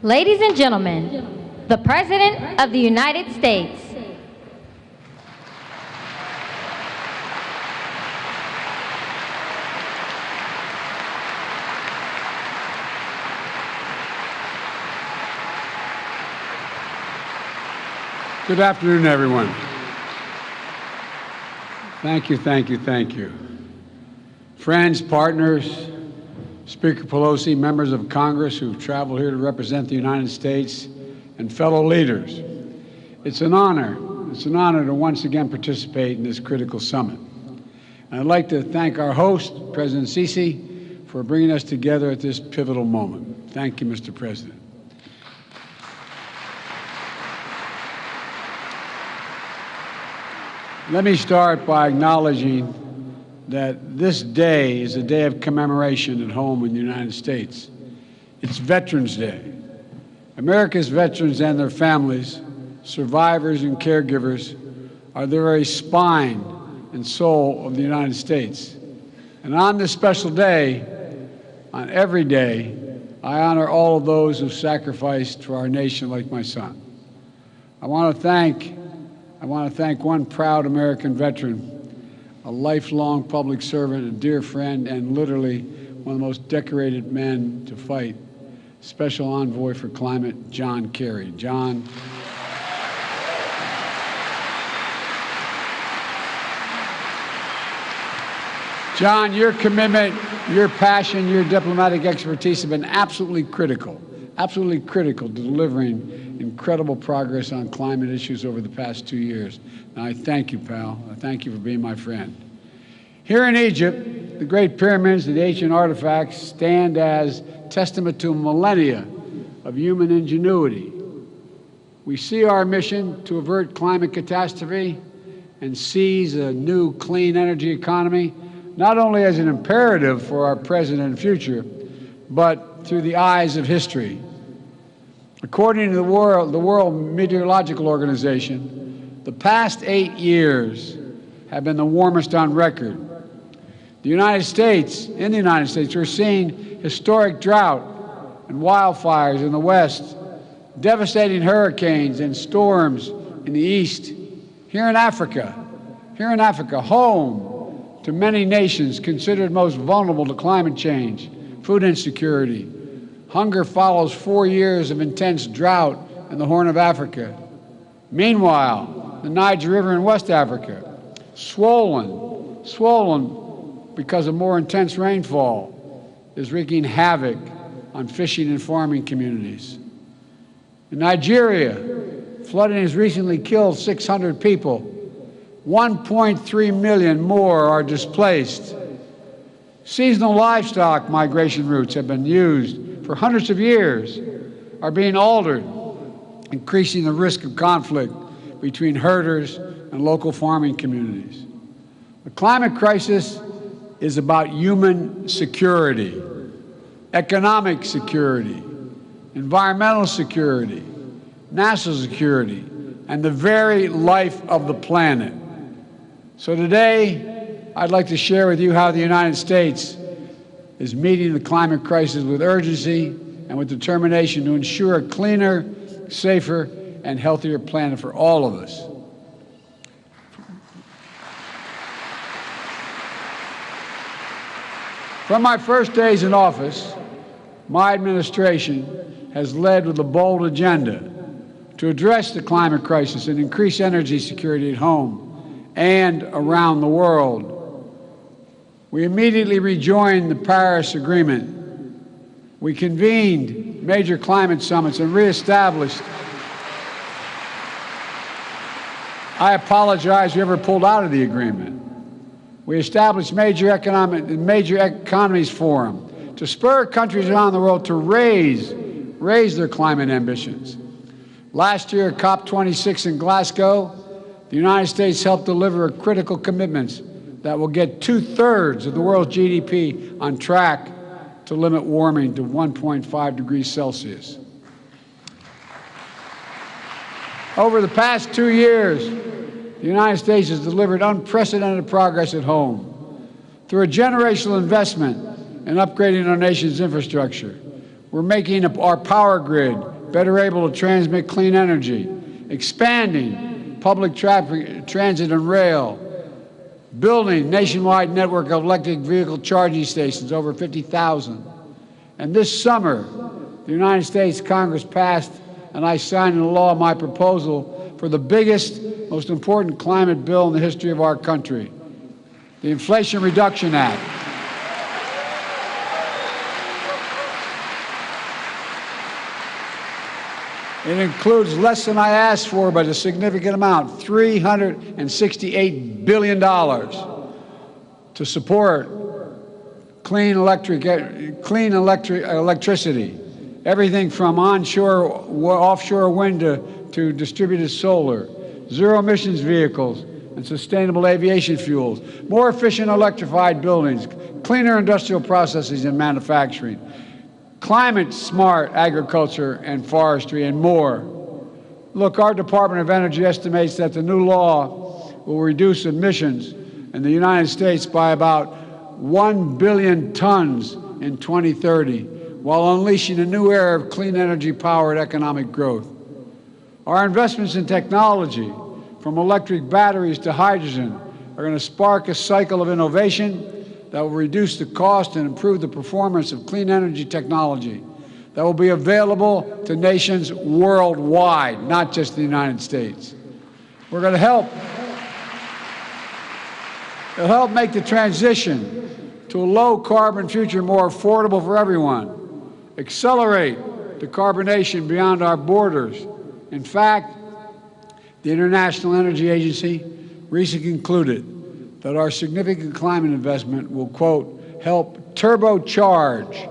Ladies and gentlemen, the President of the United States. Good afternoon, everyone. Thank you, thank you, thank you. Friends, partners, Speaker Pelosi, members of Congress who've traveled here to represent the United States, and fellow leaders. It's an honor to once again participate in this critical summit. And I'd like to thank our host, President El-Sisi, for bringing us together at this pivotal moment. Thank you, Mr. President. Let me start by acknowledging that this day is a day of commemoration at home in the United States. It's Veterans Day. America's veterans and their families, survivors and caregivers, are the very spine and soul of the United States. And on this special day, on every day, I honor all of those who sacrificed for our nation like my son. I want to thank one proud American veteran, a lifelong public servant, a dear friend, and literally one of the most decorated men to fight, Special Envoy for Climate, John Kerry. John, your commitment, your passion, your diplomatic expertise have been absolutely critical to delivering incredible progress on climate issues over the past 2 years. And I thank you, pal. I thank you for being my friend. Here in Egypt, the Great Pyramids and the ancient artifacts stand as testament to millennia of human ingenuity. We see our mission to avert climate catastrophe and seize a new clean energy economy, not only as an imperative for our present and future, but through the eyes of history. According to the World Meteorological Organization, the past 8 years have been the warmest on record. In the United States, we're seeing historic drought and wildfires in the West, devastating hurricanes and storms in the East. Here in Africa, home to many nations considered most vulnerable to climate change, food insecurity. Hunger follows 4 years of intense drought in the Horn of Africa. Meanwhile, the Niger River in West Africa, swollen because of more intense rainfall, is wreaking havoc on fishing and farming communities. In Nigeria, flooding has recently killed 600 people. 1.3 million more are displaced. Seasonal livestock migration routes have been used for hundreds of years, are being altered, increasing the risk of conflict between herders and local farming communities. The climate crisis is about human security, economic security, environmental security, national security, and the very life of the planet. So today, I'd like to share with you how the United States is meeting the climate crisis with urgency and with determination to ensure a cleaner, safer, and healthier planet for all of us. From my first days in office, my administration has led with a bold agenda to address the climate crisis and increase energy security at home and around the world. We immediately rejoined the Paris Agreement. We convened major climate summits and reestablished. I apologize whoever pulled out of the agreement. We established major economies forum to spur countries around the world to raise their climate ambitions. Last year at COP27 in Glasgow, the United States helped deliver critical commitments that will get 2/3 of the world's GDP on track to limit warming to 1.5 degrees Celsius. Over the past 2 years, the United States has delivered unprecedented progress at home through a generational investment in upgrading our nation's infrastructure. We're making our power grid better able to transmit clean energy, expanding public traffic, transit and rail, building nationwide network of electric vehicle charging stations, over 50,000. And this summer, the United States Congress passed, and I signed into law my proposal for the biggest, most important climate bill in the history of our country, the Inflation Reduction Act. It includes less than I asked for, but a significant amount, $368 billion to support clean electricity, everything from onshore, offshore wind to distributed solar, zero emissions vehicles and sustainable aviation fuels, more efficient electrified buildings, cleaner industrial processes and manufacturing, climate-smart agriculture and forestry, and more. Look, our Department of Energy estimates that the new law will reduce emissions in the United States by about 1 billion tons in 2030, while unleashing a new era of clean energy-powered economic growth. Our investments in technology, from electric batteries to hydrogen, are going to spark a cycle of innovation that will reduce the cost and improve the performance of clean energy technology that will be available to nations worldwide, not just the United States. We're going to help make the transition to a low-carbon future more affordable for everyone, accelerate decarbonization beyond our borders. In fact, the International Energy Agency recently concluded that our significant climate investment will, quote, help turbocharge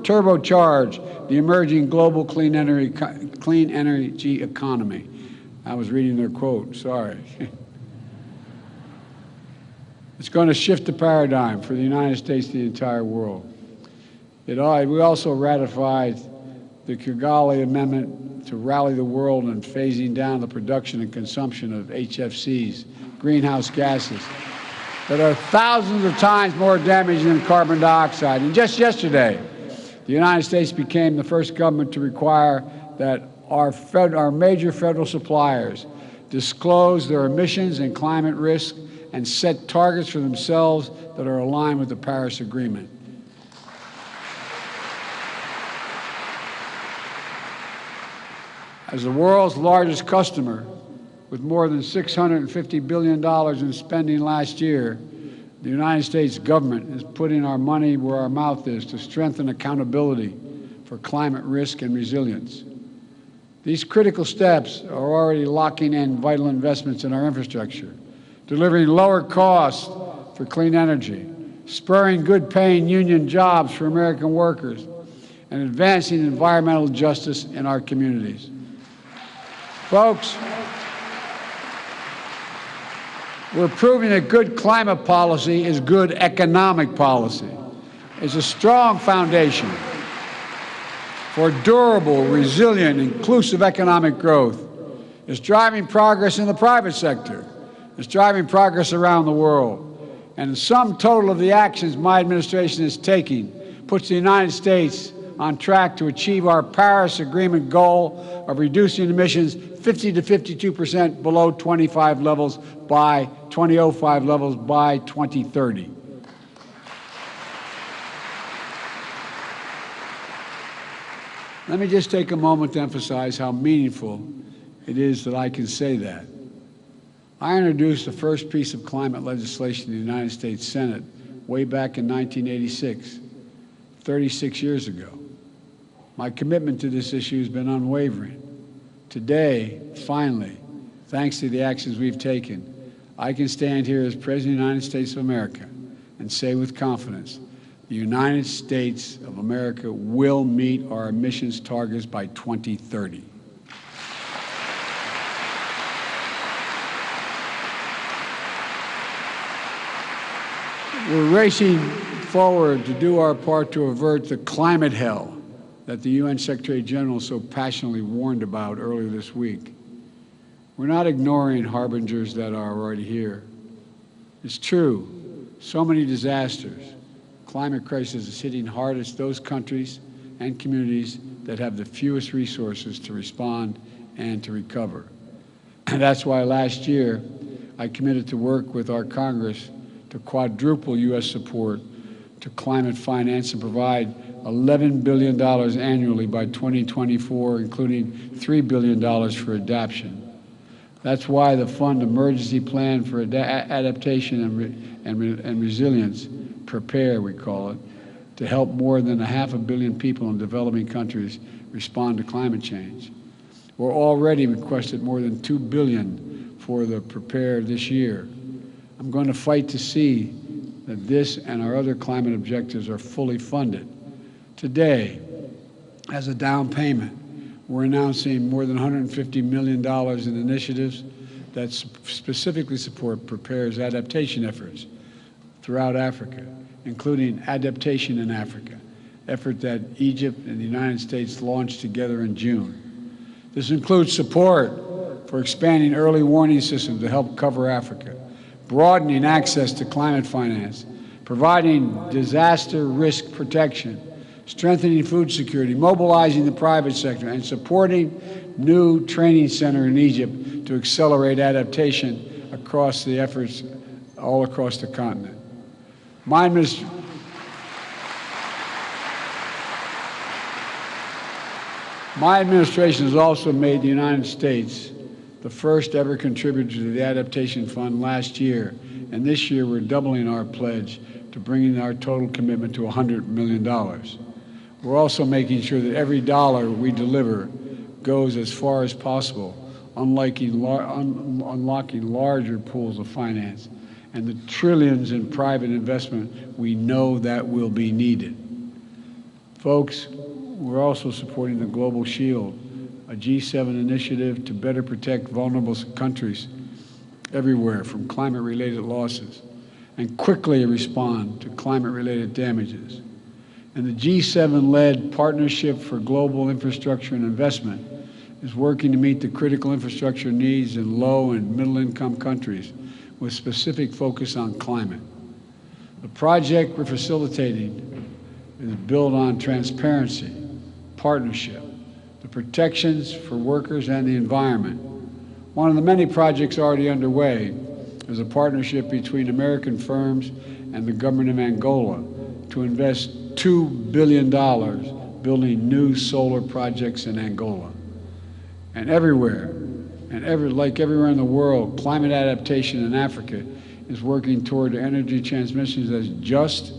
turbocharge the emerging global clean energy economy. I was reading their quote, sorry. It's going to shift the paradigm for the United States and the entire world. We also ratified the Kigali Amendment to rally the world in phasing down the production and consumption of HFCs, greenhouse gases, that are thousands of times more damaging than carbon dioxide. And just yesterday, the United States became the first government to require that our major federal suppliers disclose their emissions and climate risk and set targets for themselves that are aligned with the Paris Agreement. As the world's largest customer, with more than $650 billion in spending last year, the United States government is putting our money where our mouth is to strengthen accountability for climate risk and resilience. These critical steps are already locking in vital investments in our infrastructure, delivering lower costs for clean energy, spurring good-paying union jobs for American workers, and advancing environmental justice in our communities. Folks, we're proving that good climate policy is good economic policy. It's a strong foundation for durable, resilient, inclusive economic growth. It's driving progress in the private sector. It's driving progress around the world. And the sum total of the actions my administration is taking puts the United States on track to achieve our Paris Agreement goal of reducing emissions 50 to 52% below 2005 levels by 2030. Let me just take a moment to emphasize how meaningful it is that I can say that. I introduced the first piece of climate legislation in the United States Senate way back in 1986, 36 years ago. My commitment to this issue has been unwavering. Today, finally, thanks to the actions we've taken, I can stand here as President of the United States of America and say with confidence, the United States of America will meet our emissions targets by 2030. We're racing forward to do our part to avert the climate hell that the UN Secretary General so passionately warned about earlier this week. We're not ignoring harbingers that are already here. It's true, so many disasters, climate crisis is hitting hardest those countries and communities that have the fewest resources to respond and to recover. And that's why last year I committed to work with our Congress to quadruple U.S. support to climate finance and provide $11 billion annually by 2024, including $3 billion for adaptation. That's why the Fund Emergency Plan for Adaptation and Resilience, PREPARE we call it, to help more than 500 million people in developing countries respond to climate change. We're already requested more than $2 billion for the PREPARE this year. I'm going to fight to see that this and our other climate objectives are fully funded. Today, as a down payment, we're announcing more than $150 million in initiatives that specifically support PREPARE's adaptation efforts throughout Africa, including Adaptation in Africa, effort that Egypt and the United States launched together in June. This includes support for expanding early warning systems to help cover Africa, broadening access to climate finance, providing disaster risk protection, strengthening food security, mobilizing the private sector, and supporting new training center in Egypt to accelerate adaptation across the efforts all across the continent. My administration has also made the United States the first ever contributor to the Adaptation Fund last year, and this year we're doubling our pledge to bringing our total commitment to $100 million. We're also making sure that every dollar we deliver goes as far as possible, unlocking larger pools of finance and the trillions in private investment we know that will be needed. Folks, we're also supporting the Global Shield, a G7 initiative to better protect vulnerable countries everywhere from climate-related losses and quickly respond to climate-related damages. And the G7-led Partnership for Global Infrastructure and Investment is working to meet the critical infrastructure needs in low and middle-income countries with specific focus on climate. The project we're facilitating is built on transparency, partnership, the protections for workers and the environment. One of the many projects already underway is a partnership between American firms and the government of Angola to invest $2 billion building new solar projects in Angola. And everywhere, like everywhere in the world, climate adaptation in Africa is working toward energy transmissions that just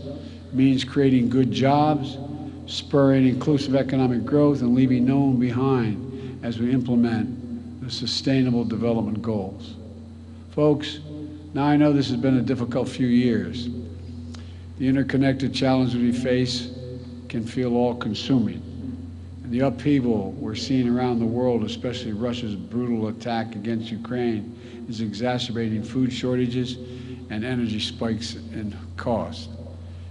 means creating good jobs, spurring inclusive economic growth, and leaving no one behind as we implement the Sustainable Development Goals. Folks, now I know this has been a difficult few years. The interconnected challenges we face can feel all-consuming. And the upheaval we're seeing around the world, especially Russia's brutal attack against Ukraine, is exacerbating food shortages and energy spikes in cost,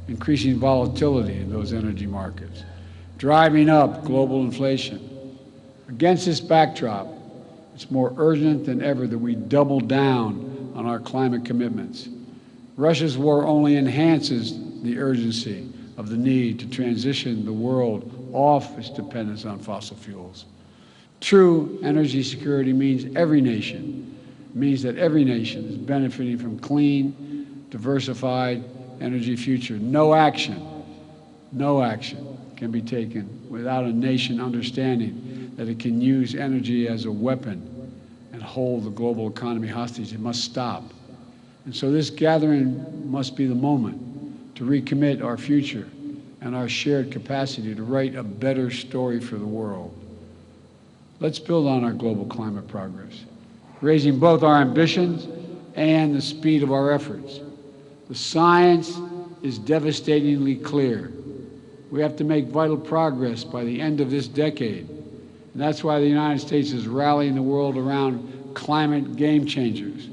increasing volatility in those energy markets, driving up global inflation. Against this backdrop, it's more urgent than ever that we double down on our climate commitments. Russia's war only enhances the urgency of the need to transition the world off its dependence on fossil fuels. True energy security means that every nation is benefiting from clean, diversified energy future. No action can be taken without a nation understanding that it can use energy as a weapon and hold the global economy hostage. It must stop. And so this gathering must be the moment to recommit our future and our shared capacity to write a better story for the world. Let's build on our global climate progress, raising both our ambitions and the speed of our efforts. The science is devastatingly clear. We have to make vital progress by the end of this decade. And that's why the United States is rallying the world around climate game changers.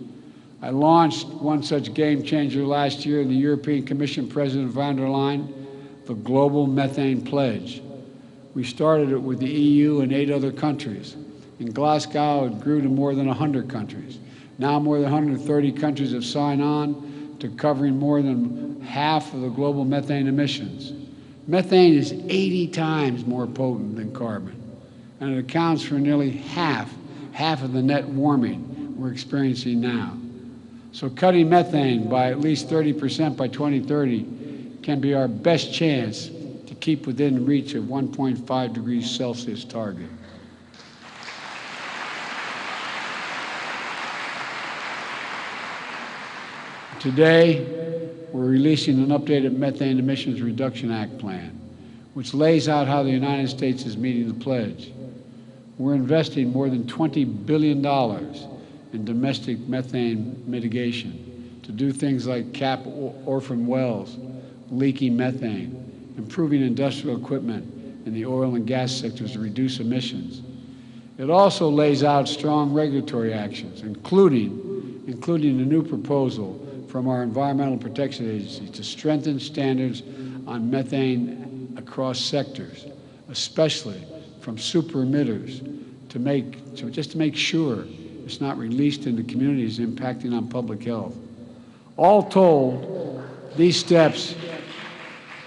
I launched one such game changer last year in the European Commission President von der Leyen, the Global Methane Pledge. We started it with the EU and 8 other countries. In Glasgow, it grew to more than 100 countries. Now more than 130 countries have signed on to covering more than half of the global methane emissions. Methane is 80 times more potent than carbon, and it accounts for nearly half of the net warming we're experiencing now. So cutting methane by at least 30% by 2030 can be our best chance to keep within reach of 1.5 degrees Celsius target. Today, we're releasing an updated Methane Emissions Reduction Act plan, which lays out how the United States is meeting the pledge. We're investing more than $20 billion in domestic methane mitigation to do things like cap orphan wells, leaking methane, improving industrial equipment in the oil and gas sectors to reduce emissions. It also lays out strong regulatory actions, including a new proposal from our Environmental Protection Agency to strengthen standards on methane across sectors, especially from super emitters, just to make sure it's not released into communities impacting on public health. All told, these steps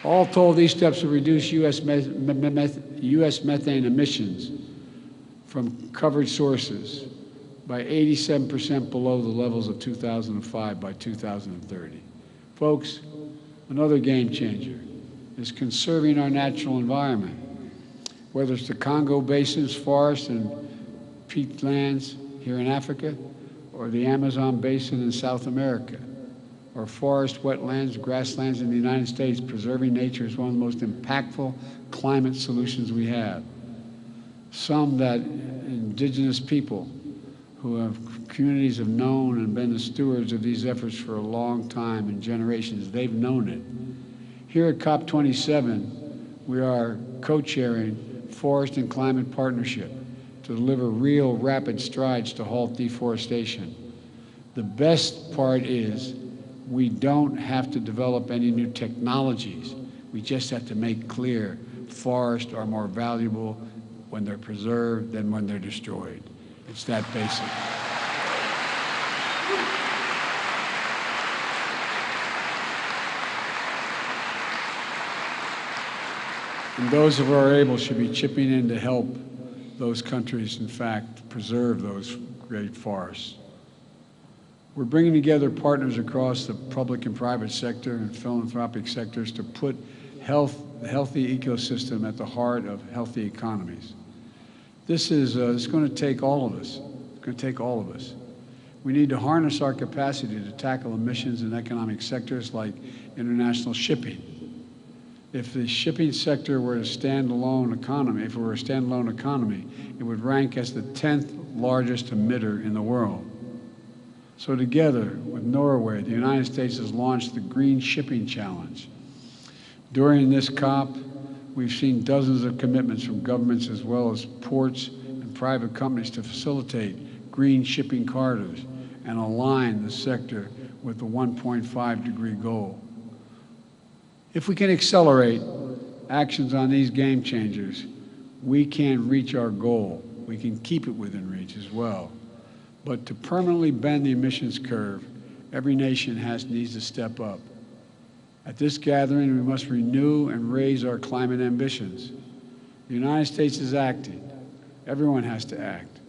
will reduce U.S. methane emissions from covered sources by 87% below the levels of 2005 by 2030. Folks, another game changer is conserving our natural environment, whether it's the Congo Basin's forests and peatlands here in Africa, or the Amazon Basin in South America, or forest, wetlands, grasslands in the United States. Preserving nature is one of the most impactful climate solutions we have. Some that indigenous people communities have known and been the stewards of these efforts for a long time and generations. They've known it. Here at COP27, we are co-chairing Forest and Climate Partnership to deliver real rapid strides to halt deforestation. The best part is we don't have to develop any new technologies. We just have to make clear forests are more valuable when they're preserved than when they're destroyed. It's that basic. And those who are able should be chipping in to help those countries, in fact, preserve those great forests. We're bringing together partners across the public and private sector and philanthropic sectors to put the healthy ecosystem at the heart of healthy economies. This is it's going to take all of us. It's going to take all of us. We need to harness our capacity to tackle emissions in economic sectors like international shipping. If the shipping sector were a standalone economy, it would rank as the 10th largest emitter in the world. So together with Norway, the United States has launched the Green Shipping Challenge. During this COP, we've seen dozens of commitments from governments as well as ports and private companies to facilitate green shipping corridors and align the sector with the 1.5 degree goal. If we can accelerate actions on these game changers, we can reach our goal. We can keep it within reach as well. But to permanently bend the emissions curve, every nation needs to step up. At this gathering, we must renew and raise our climate ambitions. The United States is acting. Everyone has to act.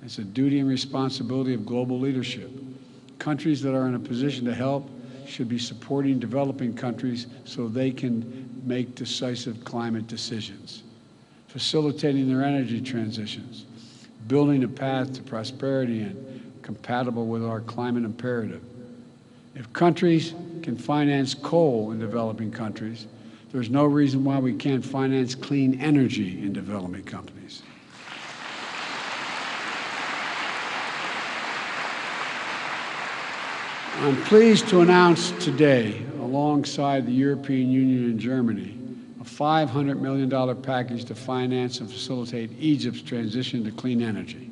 It's a duty and responsibility of global leadership. Countries that are in a position to help should be supporting developing countries so they can make decisive climate decisions, facilitating their energy transitions, building a path to prosperity and compatible with our climate imperative. If countries can finance coal in developing countries, there's no reason why we can't finance clean energy in developing countries. I'm pleased to announce today, alongside the European Union and Germany, a $500 million package to finance and facilitate Egypt's transition to clean energy.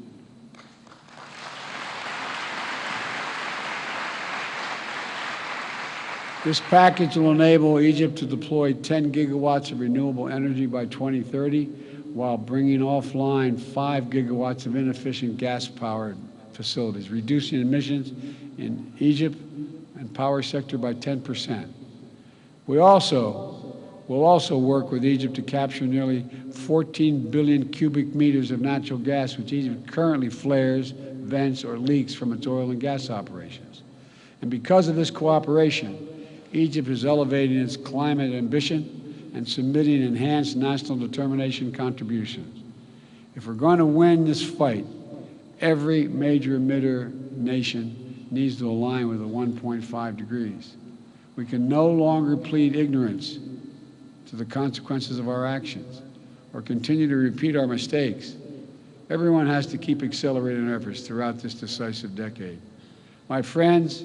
This package will enable Egypt to deploy 10 gigawatts of renewable energy by 2030, while bringing offline 5 gigawatts of inefficient gas-powered facilities, reducing emissions in Egypt and power sector by 10%. We will also work with Egypt to capture nearly 14 billion cubic meters of natural gas, which Egypt currently flares, vents, or leaks from its oil and gas operations. And because of this cooperation, Egypt is elevating its climate ambition and submitting enhanced national determination contributions. If we're going to win this fight, every major emitter nation needs to align with the 1.5 degrees. We can no longer plead ignorance to the consequences of our actions or continue to repeat our mistakes. Everyone has to keep accelerating efforts throughout this decisive decade. My friends,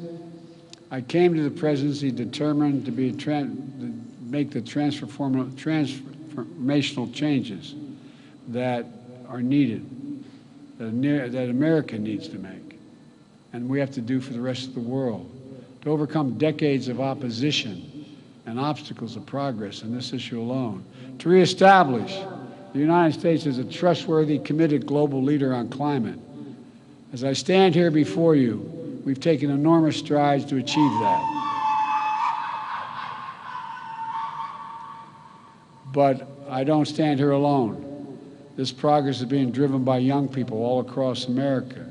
I came to the presidency determined to make the transformational changes that are needed, that America needs to make, and we have to do for the rest of the world, to overcome decades of opposition and obstacles of progress on this issue alone, to reestablish the United States as a trustworthy, committed global leader on climate. As I stand here before you, we've taken enormous strides to achieve that. But I don't stand here alone. This progress is being driven by young people all across America.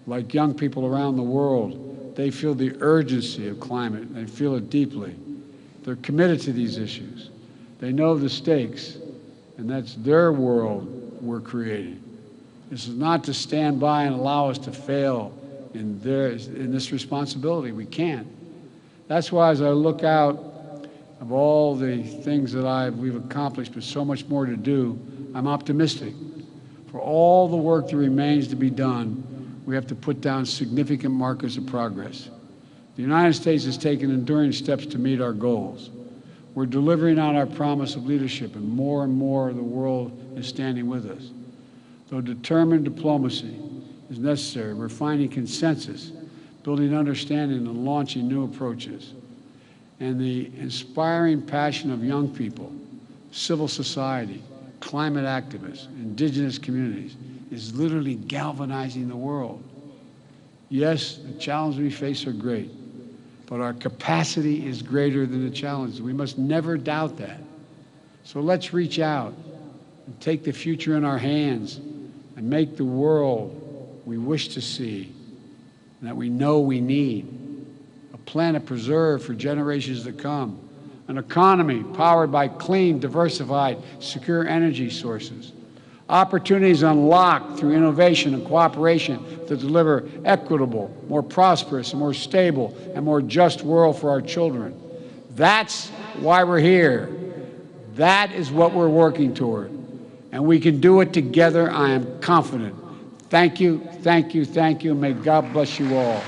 Like young people around the world, they feel the urgency of climate. They feel it deeply. They're committed to these issues. They know the stakes, and that's their world we're creating. This is not to stand by and allow us to fail in this responsibility. We can't. That's why as I look out of all the things that we've accomplished, but so much more to do, I'm optimistic. For all the work that remains to be done, we have to put down significant markers of progress. The United States has taken enduring steps to meet our goals. We're delivering on our promise of leadership, and more of the world is standing with us. Though determined diplomacy is necessary, we're finding consensus, building understanding, and launching new approaches. And the inspiring passion of young people, civil society, climate activists, indigenous communities is literally galvanizing the world. Yes, the challenges we face are great, but our capacity is greater than the challenges. We must never doubt that. So let's reach out and take the future in our hands and make the world we wish to see and that we know we need. A planet preserved for generations to come. An economy powered by clean, diversified, secure energy sources. Opportunities unlocked through innovation and cooperation to deliver equitable, more prosperous, and more stable, and more just world for our children. That's why we're here. That is what we're working toward. And we can do it together, I am confident. Thank you, thank you, thank you, and may God bless you all.